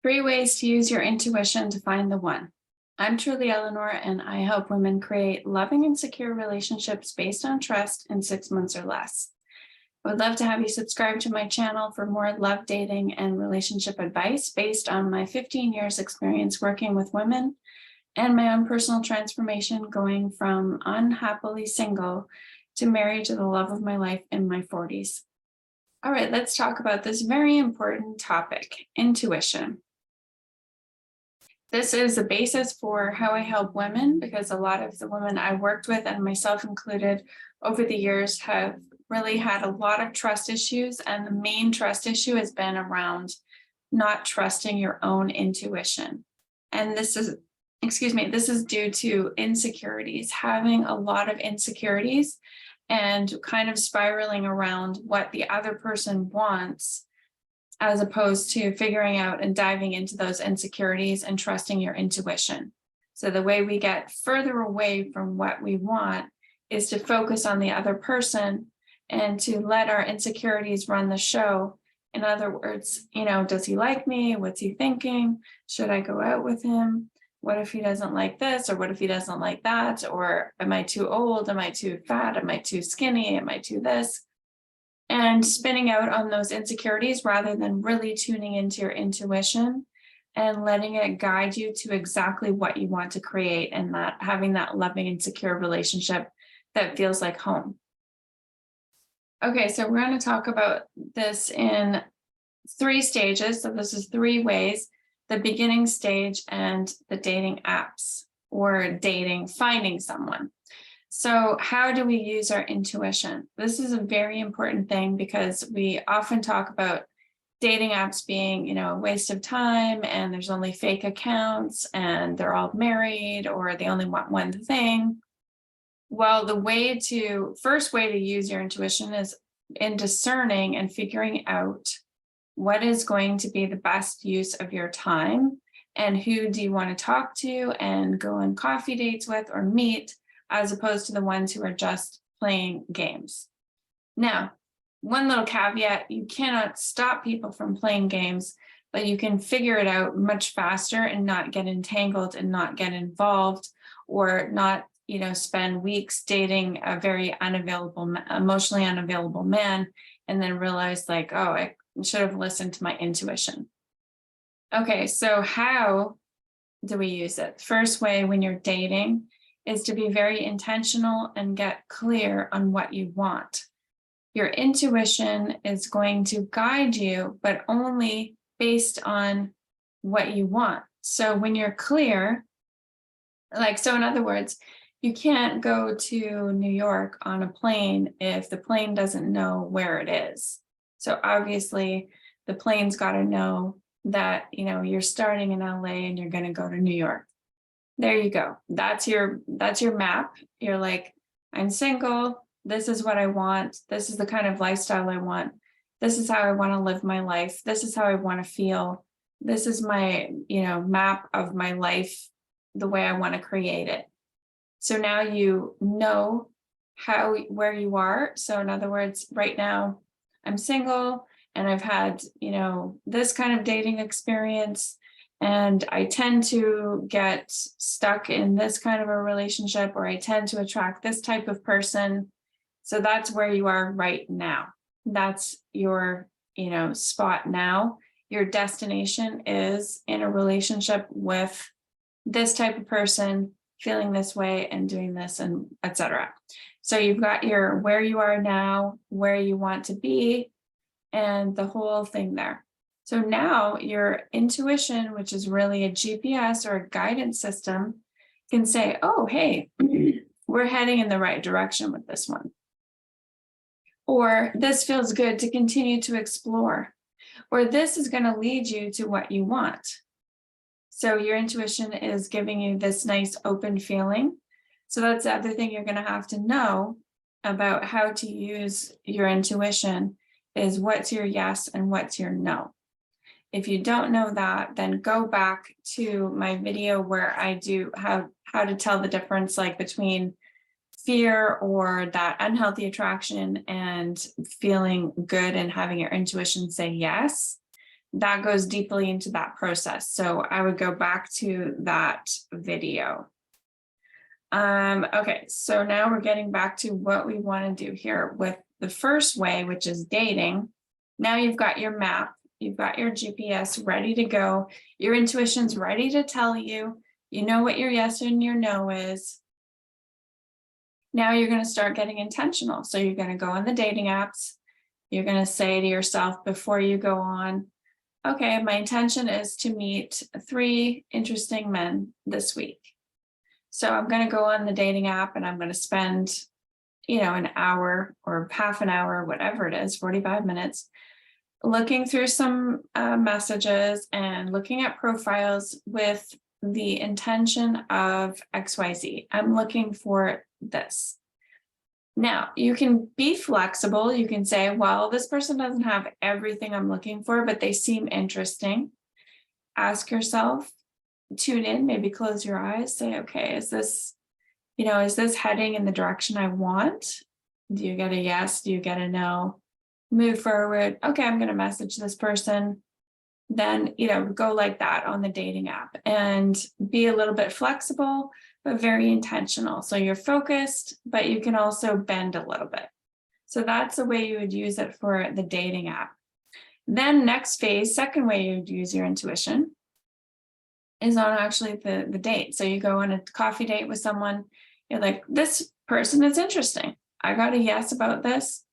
3 ways to use your intuition to find the one. I'm truly Eleanor, and I help women create loving and secure relationships based on trust in 6 months or less. I would love to have you subscribe to my channel for more love, dating, and relationship advice based on my 15 years experience working with women and my own personal transformation going from unhappily single to married to the love of my life in my 40s. All right, let's talk about this very important topic, intuition. This is the basis for how I help women, because a lot of the women I worked with, and myself included, over the years have really had a lot of trust issues. And the main trust issue has been around not trusting your own intuition. And this is due to insecurities, having a lot of insecurities and kind of spiraling around what the other person wants, as opposed to figuring out and diving into those insecurities and trusting your intuition. So the way we get further away from what we want is to focus on the other person and to let our insecurities run the show. In other words, does he like me? What's he thinking? Should I go out with him? What if he doesn't like this? Or what if he doesn't like that? Or am I too old? Am I too fat? Am I too skinny? Am I too this? And spinning out on those insecurities rather than really tuning into your intuition and letting it guide you to exactly what you want to create, and that having that loving and secure relationship that feels like home. Okay, so we're going to talk about this in 3 stages. So this is 3 ways: the beginning stage and the dating apps, or finding someone. So how do we use our intuition? This is a very important thing, because we often talk about dating apps being, a waste of time, and there's only fake accounts, and they're all married, or they only want one thing. Well, the first way to use your intuition is in discerning and figuring out what is going to be the best use of your time, and who do you want to talk to and go on coffee dates with or meet, as opposed to the ones who are just playing games. Now, one little caveat: you cannot stop people from playing games, but you can figure it out much faster and not get entangled and not get involved, or not, spend weeks dating a very emotionally unavailable man, and then realize like, oh, I should have listened to my intuition. Okay, so how do we use it? First way when you're dating is to be very intentional and get clear on what you want. Your intuition is going to guide you, but only based on what you want. So when you're clear, in other words, you can't go to New York on a plane if the plane doesn't know where it is. So obviously the plane's got to know that, you're starting in LA and you're going to go to New York. There you go. That's your map. You're like, I'm single. This is what I want. This is the kind of lifestyle I want. This is how I want to live my life. This is how I want to feel. This is my, map of my life, the way I want to create it. So now you know where you are. So in other words, right now I'm single and I've had, this kind of dating experience, and I tend to get stuck in this kind of a relationship, or I tend to attract this type of person. So that's where you are right now. That's your, spot now. Your destination is in a relationship with this type of person, feeling this way and doing this, and etc. So you've got your where you are now, where you want to be, and the whole thing there. So now your intuition, which is really a GPS or a guidance system, can say, oh, hey, we're heading in the right direction with this one. Or this feels good to continue to explore. Or this is going to lead you to what you want. So your intuition is giving you this nice open feeling. So that's the other thing you're going to have to know about how to use your intuition, is what's your yes and what's your no. If you don't know that, then go back to my video where I do how to tell the difference between fear or that unhealthy attraction and feeling good and having your intuition say yes. that goes deeply into that process. So I would go back to that video. Okay, so now we're getting back to what we want to do here with the first way, which is dating. Now you've got your map, you've got your GPS ready to go. Your intuition's ready to tell you, you know what your yes and your no is. Now you're going to start getting intentional. So you're going to go on the dating apps. You're going to say to yourself before you go on, okay, my intention is to meet 3 interesting men this week. So I'm going to go on the dating app and I'm going to spend, an hour or half an hour, whatever it is, 45 minutes, looking through some messages and looking at profiles with the intention of XYZ. I'm looking for this. Now, you can be flexible. You can say, well, this person doesn't have everything I'm looking for, but they seem interesting. Ask yourself, tune in, maybe close your eyes, say, okay, is this heading in the direction I want? Do you get a yes? Do you get a no? Move forward. Okay, I'm going to message this person. Then, go like that on the dating app and be a little bit flexible, but very intentional. So you're focused, but you can also bend a little bit. So that's the way you would use it for the dating app. Then next phase, second way you would use your intuition is on actually the date. So you go on a coffee date with someone, you're like, this person is interesting. I got a yes about this.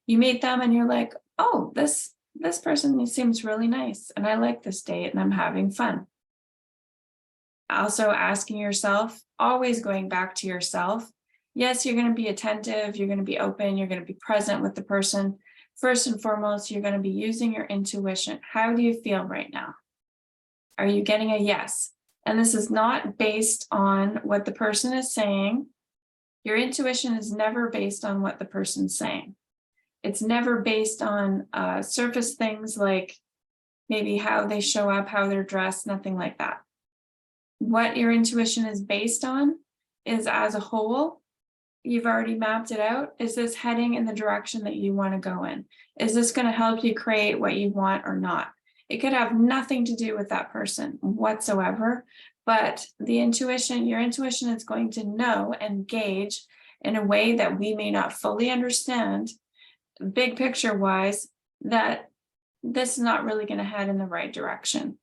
You meet them and you're like, oh, this person seems really nice and I like this date and I'm having fun. Also asking yourself, always going back to yourself. Yes, you're going to be attentive, you're going to be open, you're going to be present with the person. First and foremost, you're going to be using your intuition. How do you feel right now? Are you getting a yes? And this is not based on what the person is saying. Your intuition is never based on what the person's saying. It's never based on surface things like maybe how they show up, how they're dressed, nothing like that. What your intuition is based on is as a whole, you've already mapped it out. Is this heading in the direction that you want to go in? Is this going to help you create what you want or not? It could have nothing to do with that person whatsoever, but your intuition is going to know and gauge in a way that we may not fully understand, big picture wise, that this is not really going to head in the right direction.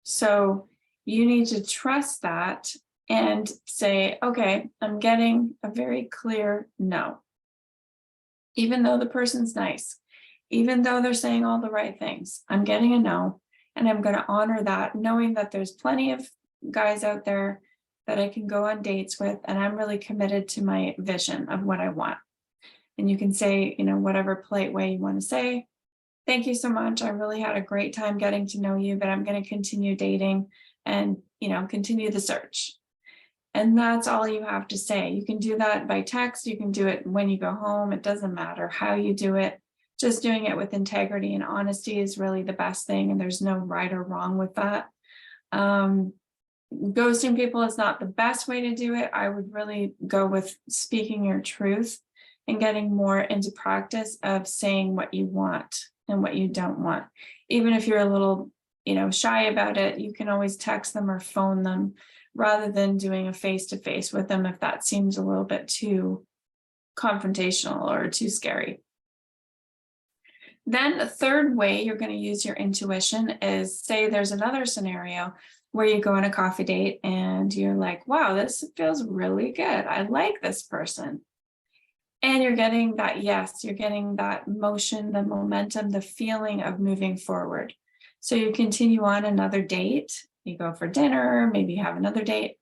So you need to trust that and say, okay, I'm getting a very clear no. Even though the person's nice, even though they're saying all the right things, I'm getting a no, and I'm going to honor that, knowing that there's plenty of guys out there that I can go on dates with, and I'm really committed to my vision of what I want. And you can say, whatever polite way you want to say, thank you so much. I really had a great time getting to know you, but I'm going to continue dating and, continue the search. And that's all you have to say. You can do that by text. You can do it when you go home. It doesn't matter how you do it. Just doing it with integrity and honesty is really the best thing. And there's no right or wrong with that. Ghosting people is not the best way to do it. I would really go with speaking your truth and getting more into practice of saying what you want and what you don't want. Even if you're a little, shy about it, you can always text them or phone them rather than doing a face-to-face with them if that seems a little bit too confrontational or too scary. Then the third way you're going to use your intuition is, say there's another scenario where you go on a coffee date and you're like, wow, this feels really good. I like this person. And you're getting that yes, you're getting that motion, the momentum, the feeling of moving forward. So you continue on another date, you go for dinner, maybe you have another date,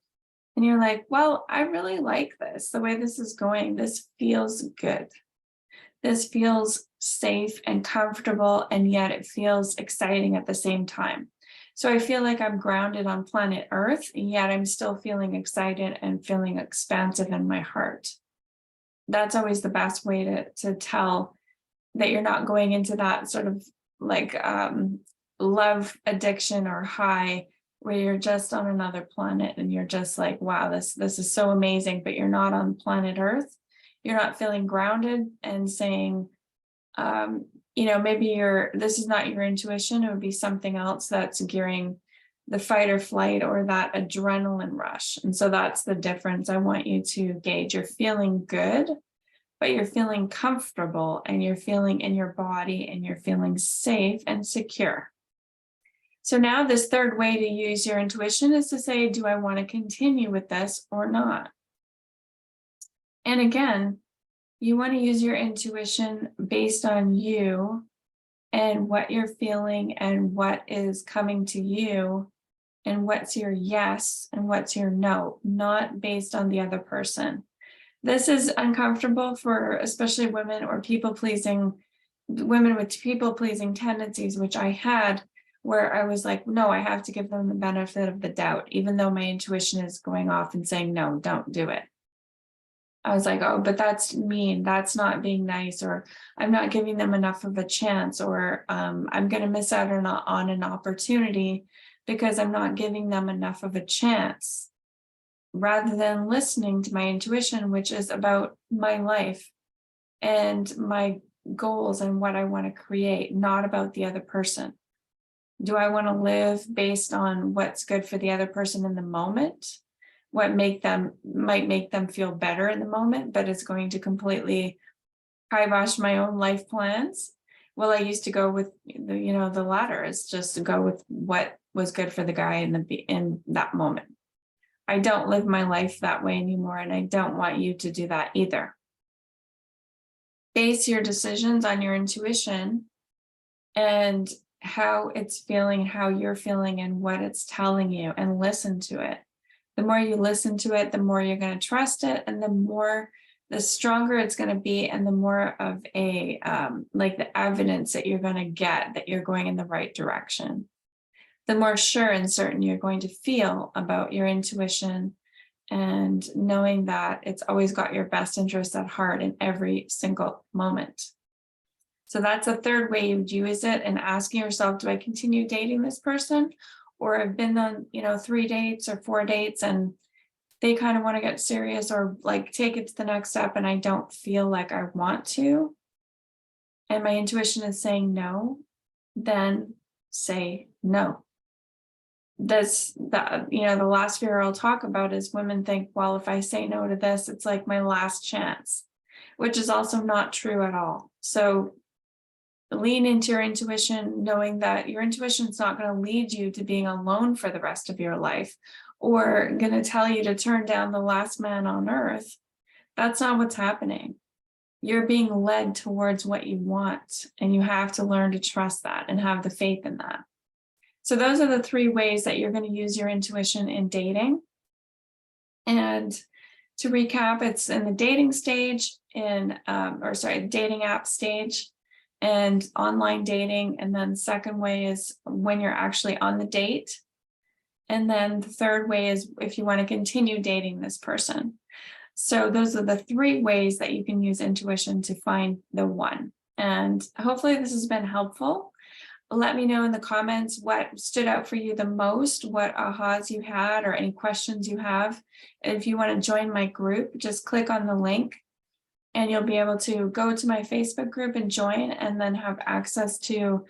and you're like, well, I really like this. The way this is going, this feels good. This feels safe and comfortable, and yet it feels exciting at the same time. So I feel like I'm grounded on planet Earth, and yet I'm still feeling excited and feeling expansive in my heart. That's always the best way to tell that you're not going into that sort of like love addiction or high where you're just on another planet and you're just like, wow, this is so amazing, but you're not on planet Earth. You're not feeling grounded and saying, maybe this is not your intuition, it would be something else that's gearing the fight or flight or that adrenaline rush. And so that's the difference. I want you to gauge. You're feeling good, but you're feeling comfortable, and you're feeling in your body, and you're feeling safe and secure. So now this third way to use your intuition is to say, do I want to continue with this or not? And again, you want to use your intuition based on you and what you're feeling and what is coming to you and what's your yes and what's your no, not based on the other person. This is uncomfortable for especially women or women with people-pleasing tendencies, which I had, where I was like, no, I have to give them the benefit of the doubt, even though my intuition is going off and saying, no, don't do it. I was like, oh, but that's mean. That's not being nice, or I'm not giving them enough of a chance, or I'm going to miss out on an opportunity because I'm not giving them enough of a chance, rather than listening to my intuition, which is about my life and my goals and what I want to create, not about the other person. Do I want to live based on what's good for the other person in the moment? What might make them feel better in the moment, but it's going to completely kibosh my own life plans? Well, I used to go with the latter, is just to go with what was good for the guy in that moment. I don't live my life that way anymore, and I don't want you to do that either. Base your decisions on your intuition and how it's feeling, how you're feeling, and what it's telling you, and listen to it. The more you listen to it, the more you're going to trust it, and the stronger it's going to be, and the more of a like the evidence that you're going to get that you're going in the right direction. The more sure and certain you're going to feel about your intuition, and knowing that it's always got your best interests at heart in every single moment. So that's a third way you'd use it, and asking yourself, do I continue dating this person? Or I've been on, 3 dates or 4 dates, and they kind of want to get serious or like take it to the next step, and I don't feel like I want to, and my intuition is saying no, then say no. The last fear I'll talk about is women think, well, if I say no to this, it's like my last chance, which is also not true at all. So lean into your intuition, knowing that your intuition is not going to lead you to being alone for the rest of your life, or going to tell you to turn down the last man on earth. That's not what's happening. You're being led towards what you want, and you have to learn to trust that and have the faith in that. So those are the 3 ways that you're going to use your intuition in dating. And to recap, it's in the dating stage, dating app stage, and online dating. And then second way is when you're actually on the date. And then the third way is if you want to continue dating this person. So those are the 3 ways that you can use intuition to find the one. And hopefully this has been helpful. Let me know in the comments what stood out for you the most, what ahas you had, or any questions you have. And if you want to join my group, just click on the link, and you'll be able to go to my Facebook group and join, and then have access to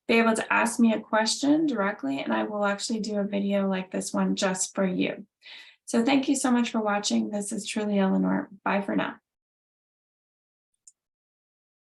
be able to ask me a question directly, and I will actually do a video like this one just for you. So thank you so much for watching. This is truly Eleanor. Bye for now.